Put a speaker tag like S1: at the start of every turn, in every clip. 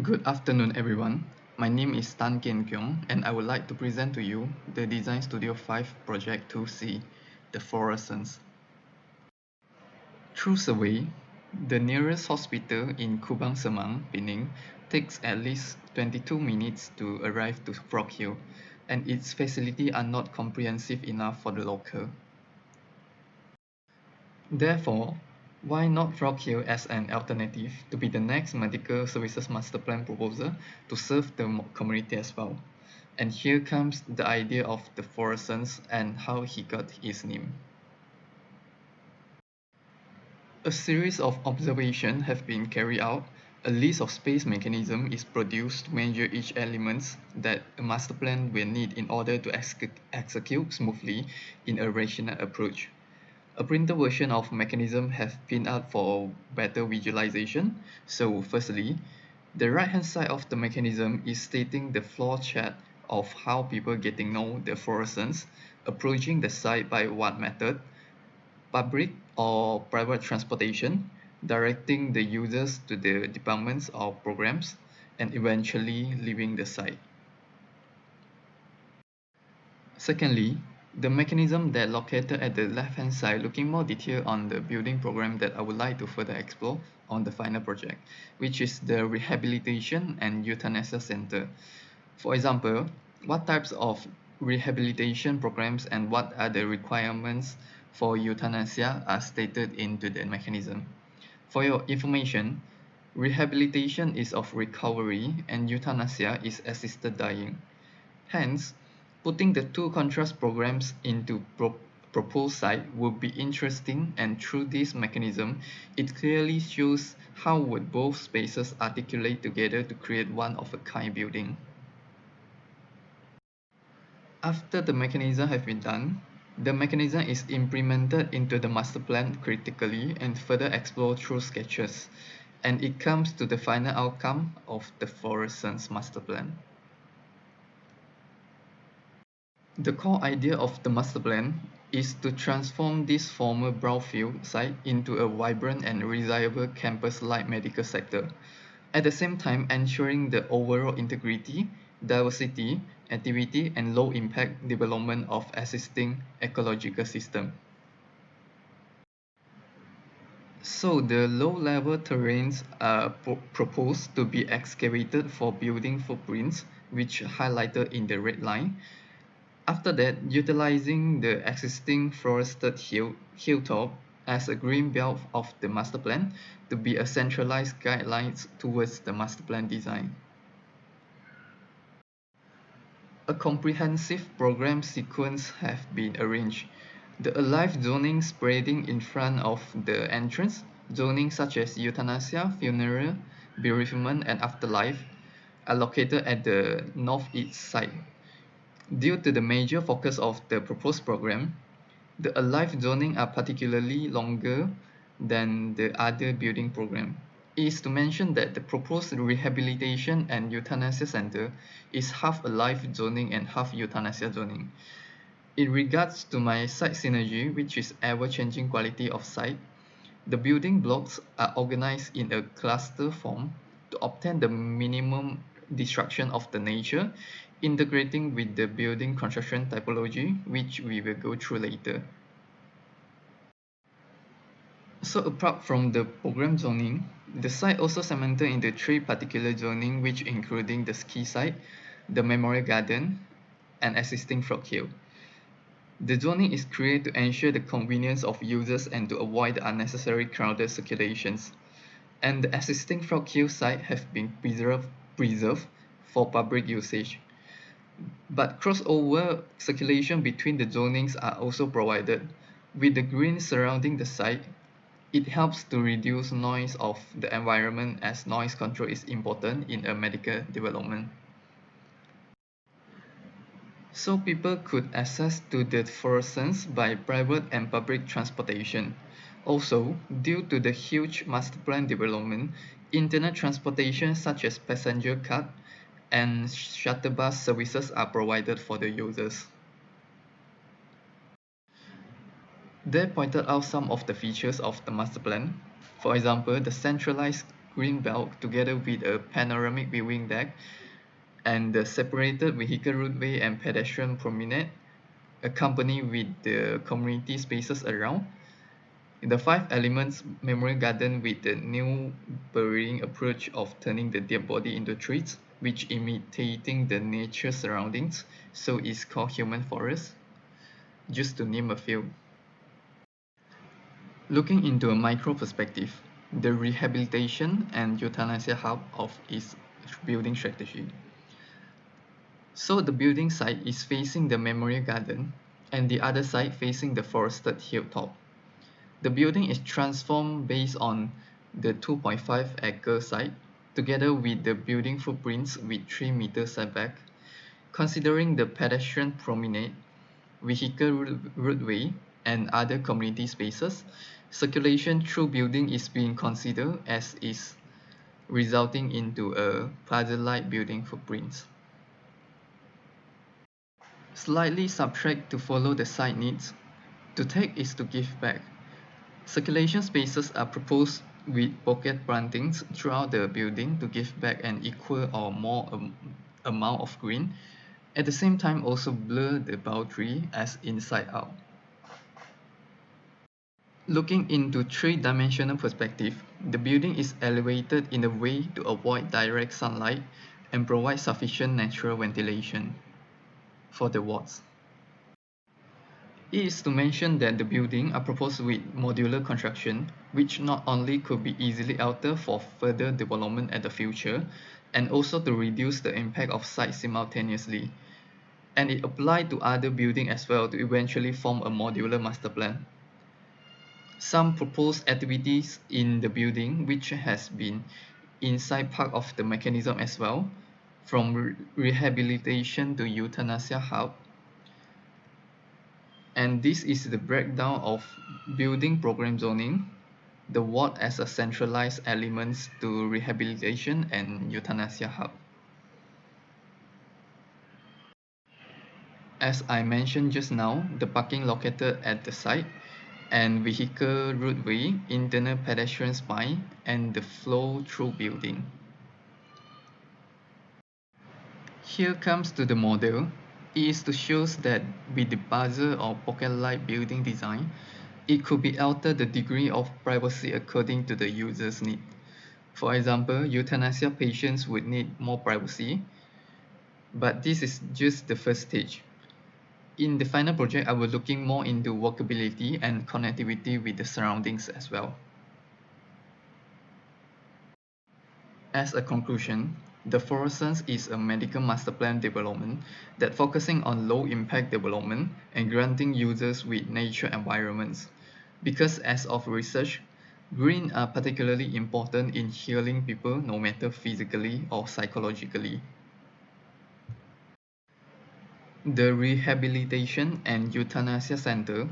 S1: Good afternoon, everyone. My name is Tan Kian Kyong, and I would like to present to you the Design Studio 5 Project 2C, the Florescence. Through survey, the nearest hospital in Kubang Semang, Penang, takes at least 22 minutes to arrive to Frog Hill, and its facilities are not comprehensive enough for the local. Therefore, why not Frog Hill as an alternative to be the next medical services master plan proposal to serve the community as well? And here comes the idea of the Florescence and how he got his name. A series of observations have been carried out. A list of space mechanisms is produced to measure each element that a master plan will need in order to execute smoothly in a rational approach. A printed version of mechanism has been out for better visualization. So firstly, the right hand side of the mechanism is stating the flow chart of how people getting know the fluorescence, approaching the site by what method, public or private transportation, directing the users to the departments or programs, and eventually leaving the site. Secondly, the mechanism that located at the left-hand side looking more detail on the building program that I would like to further explore on the final project, which is the Rehabilitation and Euthanasia Center. For example, what types of rehabilitation programs and what are the requirements for euthanasia are stated into the mechanism. For your information, rehabilitation is of recovery and euthanasia is assisted dying. Hence, putting the two contrast programs into proposed site would be interesting, and through this mechanism, it clearly shows how would both spaces articulate together to create one of a kind building. After the mechanism has been done, the mechanism is implemented into the master plan critically and further explored through sketches, and it comes to the final outcome of the Florescence master plan. The core idea of the master plan is to transform this former brownfield site into a vibrant and desirable campus-like medical sector, at the same time ensuring the overall integrity, diversity, activity, and low-impact development of existing ecological system. So the low-level terrains are proposed to be excavated for building footprints, which highlighted in the red line. After that, utilizing the existing forested hilltop as a green belt of the master plan to be a centralized guidelines towards the master plan design. A comprehensive program sequence have been arranged. The alive zoning spreading in front of the entrance, zoning such as euthanasia, funeral, bereavement, and afterlife are located at the northeast side. Due to the major focus of the proposed program, the alive zoning are particularly longer than the other building program. It is to mention that the proposed rehabilitation and euthanasia center is half alive zoning and half euthanasia zoning. In regards to my site synergy, which is ever-changing quality of site, the building blocks are organized in a cluster form to obtain the minimum destruction of the nature, integrating with the building construction typology, which we will go through later. So apart from the program zoning, the site also segmented into three particular zoning, which including the ski site, the memorial garden, and existing frog hill. The zoning is created to ensure the convenience of users and to avoid the unnecessary crowded circulations. And the existing frog hill site have been preserved for public usage. But crossover circulation between the zonings are also provided. With the green surrounding the site, it helps to reduce noise of the environment, as noise control is important in a medical development. So people could access to the Florescence by private and public transportation. Also, due to the huge master plan development, internet transportation such as passenger car and shuttle bus services are provided for the users. They pointed out some of the features of the master plan. For example, the centralized green belt together with a panoramic viewing deck and the separated vehicle roadway and pedestrian promenade, accompanied with the community spaces around. The five elements memorial garden with the new burying approach of turning the dead body into trees, which imitating the nature surroundings, so it's called human forest, just to name a few. Looking into a micro perspective, the rehabilitation and euthanasia hub of its building strategy. So the building site is facing the memorial garden and the other side facing the forested hilltop. The building is transformed based on the 2.5-acre site together with the building footprints with 3-meter setback. Considering the pedestrian promenade, vehicle roadway, and other community spaces, circulation through building is being considered as is resulting into a plaza-like building footprint. Slightly subtract to follow the site needs. To take is to give back. Circulation spaces are proposed with pocket plantings throughout the building to give back an equal or more amount of green. At the same time also blur the boundary as inside out. Looking into three-dimensional perspective, the building is elevated in a way to avoid direct sunlight and provide sufficient natural ventilation for the wards. It is to mention that the building are proposed with modular construction, which not only could be easily altered for further development at the future, and also to reduce the impact of sites simultaneously. And it applied to other buildings as well to eventually form a modular master plan. Some proposed activities in the building which has been inside part of the mechanism as well, from rehabilitation to euthanasia hub. And this is the breakdown of building program zoning, the ward as a centralized elements to rehabilitation and euthanasia hub. As I mentioned just now, the parking located at the site and vehicle roadway, internal pedestrian spine, and the flow through building. Here comes to the model. It is to show that with the buzzer or pocket-like building design, it could be altered the degree of privacy according to the user's need. For example, euthanasia patients would need more privacy, but this is just the first stage. In the final project, I was looking more into walkability and connectivity with the surroundings as well. As a conclusion, the Florescence is a medical master plan development that focusing on low impact development and granting users with nature environments. Because as of research, green are particularly important in healing people no matter physically or psychologically. The Rehabilitation and Euthanasia Center,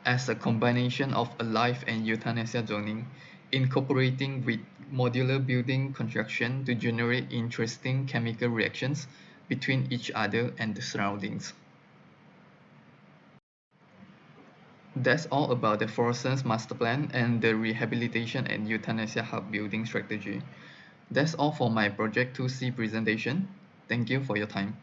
S1: as a combination of alive and euthanasia zoning, incorporating with modular building construction to generate interesting chemical reactions between each other and the surroundings. That's all about the Florescence master plan and the rehabilitation and euthanasia hub building strategy. That's all for my Project 2C presentation. Thank you for your time.